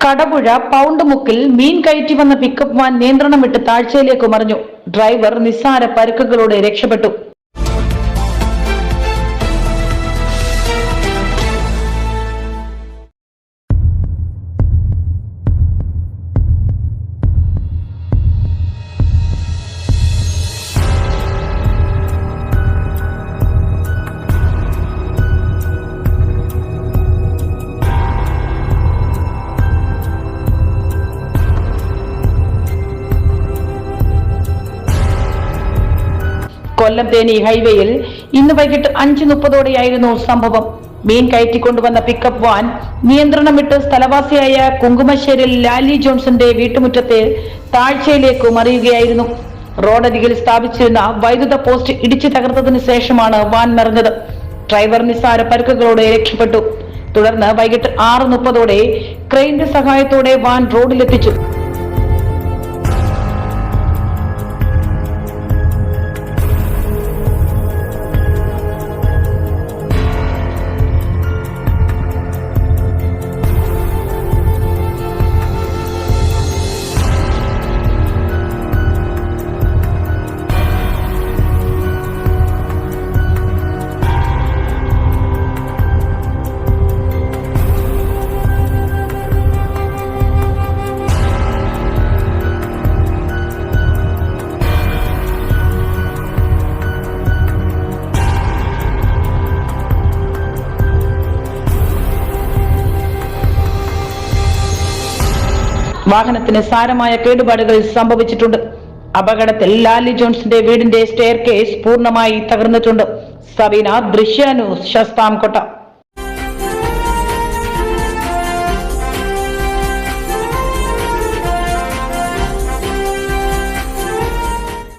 Kadapuzha pound മുക്കിൽ മീൻ കയറ്റി വന്ന pickup van നിയന്ത്രണം വിട്ട് താഴ്ചയിലേക്ക് മറിഞ്ഞു. ഡ്രൈവർ നിസ്സാര പരുക്കുകളോടെ രക്ഷപ്പെട്ടു. കൊല്ലം തേനി ഹൈവേയിൽ ഇന്ന് വൈകിട്ട് 5:30 സംഭവം. മീൻ കയറ്റിക്കൊണ്ടുവന്ന പിക്കപ്പ് വാൻ നിയന്ത്രണം വിട്ട് സ്ഥലവാസിയായ കുങ്കുമശ്ശേരിൽ ലാലി ജോൺസന്റെ വീട്ടുമുറ്റത്തെ താഴ്ചയിലേക്ക് മറിയുകയായിരുന്നു. റോഡരികിൽ സ്ഥാപിച്ചിരുന്ന വൈദ്യുത പോസ്റ്റ് ഇടിച്ചു തകർത്തതിന് ശേഷമാണ് വാൻ മറിഞ്ഞത്. ഡ്രൈവർ നിസ്സാര പരുക്കുകളോടെ രക്ഷപ്പെട്ടു. തുടർന്ന് വൈകിട്ട് 6:30 ക്രെയിന്റെ സഹായത്തോടെ വാൻ റോഡിലെത്തിച്ചു. വാഹനത്തിന് സാരമായ കേടുപാടുകൾ സംഭവിച്ചിട്ടുണ്ട്. അപകടത്തിൽ ലാലി ജോൺസിന്റെ വീടിന്റെ സ്റ്റെയർ കേസ് പൂർണ്ണമായി തകർന്നിട്ടുണ്ട്. സബീന, ദൃശ്യ ന്യൂസ്, ശാസ്താംകോട്ട.